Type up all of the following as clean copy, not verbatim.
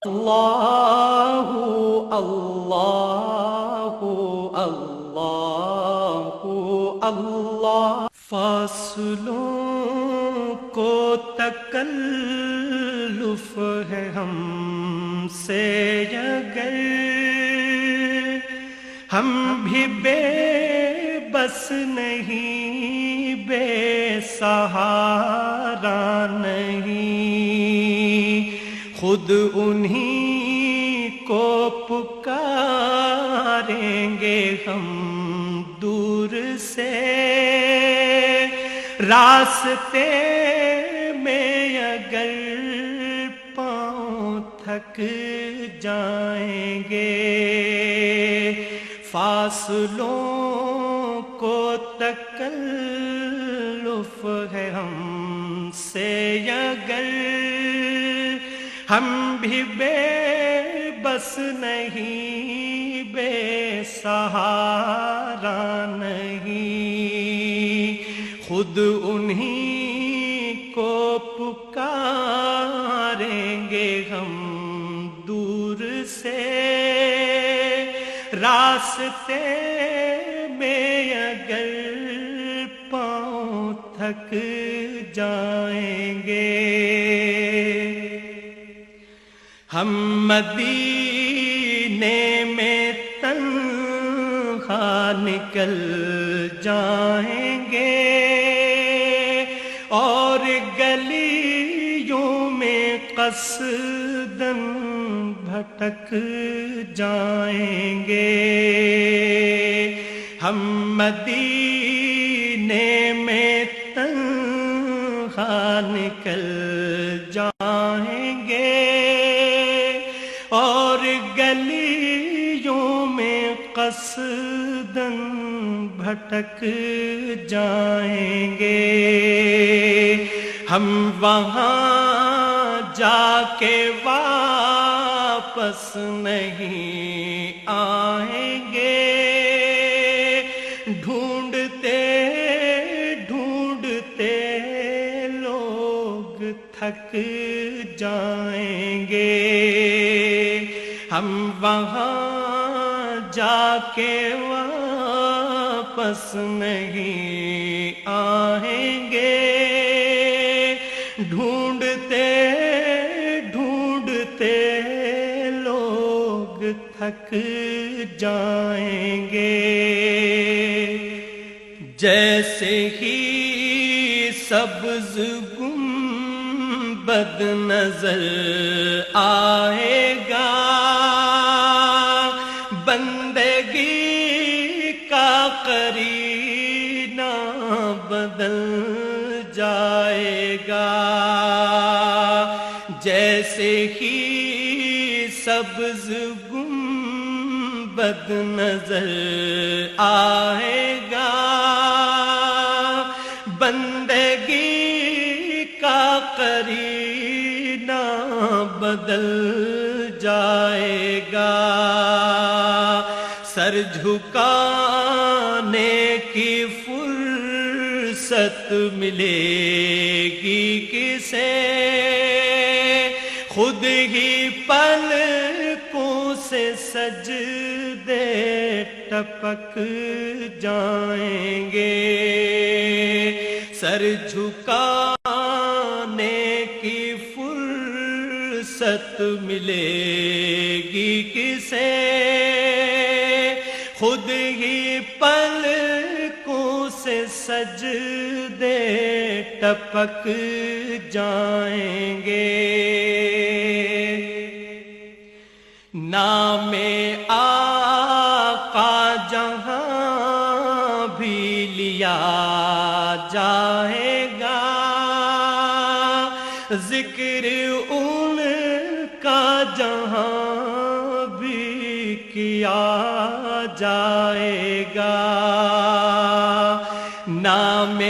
اللہ اللہ اللہ اللہ فاصلوں کو تکلف ہے ہم سے اگر ہم بھی بے بس نہیں بے سہارا نہیں خود انہی کو پکاریں گے ہم دور سے راستے میں اگر پاؤں تھک جائیں گے فاصلوں کو تکلف ہے ہم سے اگر ہم بھی بے بس نہیں بے سہارا نہیں خود انہی کو پکاریں گے ہم دور سے راستے میں اگر پاؤں تھک جائیں گے ہم مدینے میں تنہا نکل جائیں گے اور گلیوں میں قصداً بھٹک جائیں گے ہم مدینے میں تنہا نکل جائیں گے اور گلیوں میں قصداً بھٹک جائیں گے ہم وہاں جا کے واپس نہیں آئیں گے ڈھونڈتے ڈھونڈتے لوگ تھک جائیں گے ہم وہاں جا کے واپس نہیں آئیں گے ڈھونڈتے ڈھونڈتے لوگ تھک جائیں گے جیسے ہی سبز گنبد نظر آئے گا بندگی کا قرینہ بدل جائے گا جیسے ہی سبز گنبد نظر آئے گا بندگی کا قرینہ بدل جائے گا سر جھکانے کی فرصت ملے گی کسے خود ہی پلکوں سے سجدے ٹپک جائیں گے سر جھکانے کی فرصت ملے گی کسے خود ہی پلکوں سے سجدے ٹپک جائیں گے نام آقا جہاں بھی لیا جائے گا ذکر ان کا جہاں بھی کیا جائے گا نام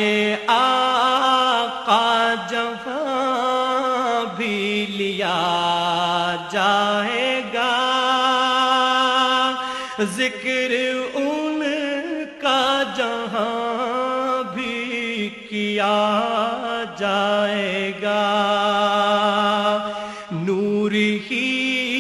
آقا جہاں بھی لیا جائے گا ذکر ان کا جہاں بھی کیا جائے گا نور ہی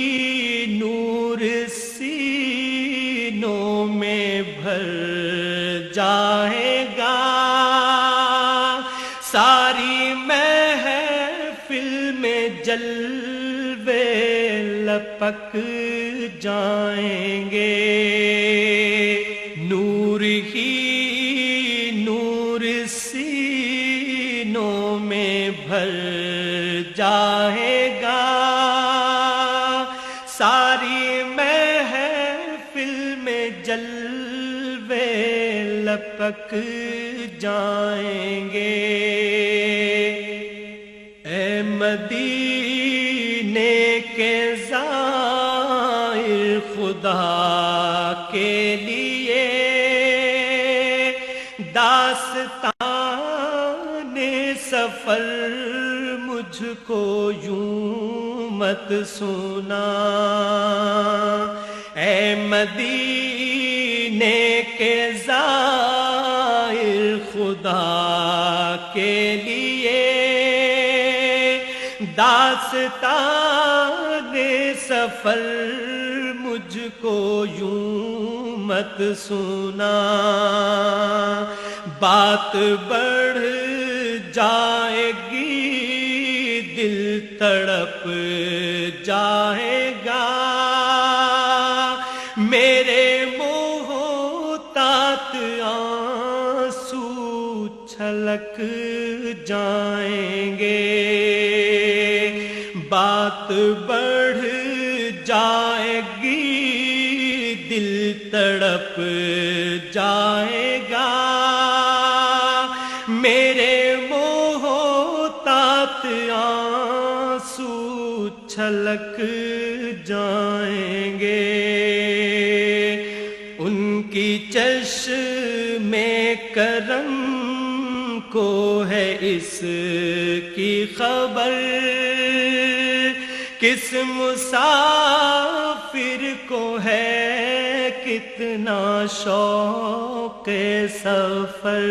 لپک جائیں گے، نور ہی نور سینوں میں بھر جائے گا، ساری محفل میں جلوے لپک جائیں گے۔ اے مدینے کے زائر خدا کے لیے داستان سفر مجھ کو یوں مت سنا، اے مدینے کے زائر خدا کے لیے داستان سفر مجھ کو یوں مت سنا، بات بڑھ جائے گی دل تڑپ جائے گا، میرے محتاط آنسو چھلک جائیں گے، بات بڑھ جائے گی دل تڑپ جائے گا، میرے محتاط آنسو چھلک جائیں گے، ان کی چشم کرم کو ہے اس کی خبر، کس مسافر کو ہے کتنا شوق سفر،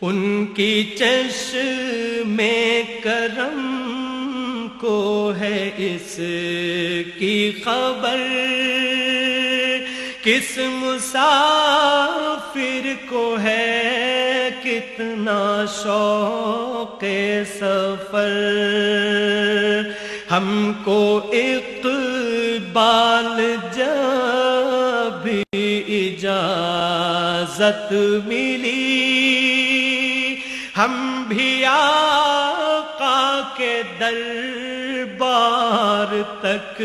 ان کی چشم کرم کو ہے اس کی خبر، کس مسافر کو ہے کتنا شوق سفر، ہم کو اقبال جب اجازت ملی، ہم بھی آقا کے دربار تک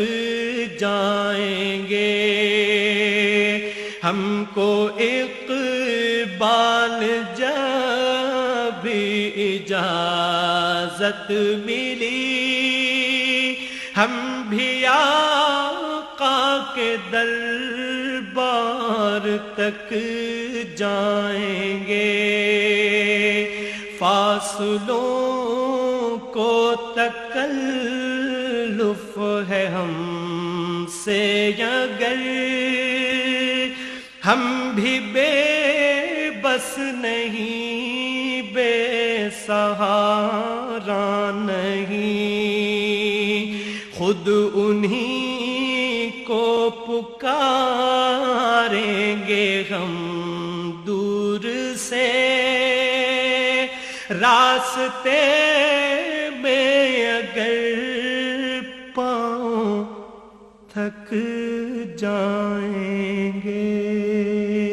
جائیں گے، ہم کو اقبال جب اجازت ملی، ہم بھی آقا کے دربار تک جائیں گے، فاصلوں کو تکلف ہے ہم سے اگر، ہم بھی بے بس نہیں، بے سہارا نہیں، خود انہی کو پکاریں گے ہم دور سے، راستے میں اگر پاؤں تھک جائیں گے۔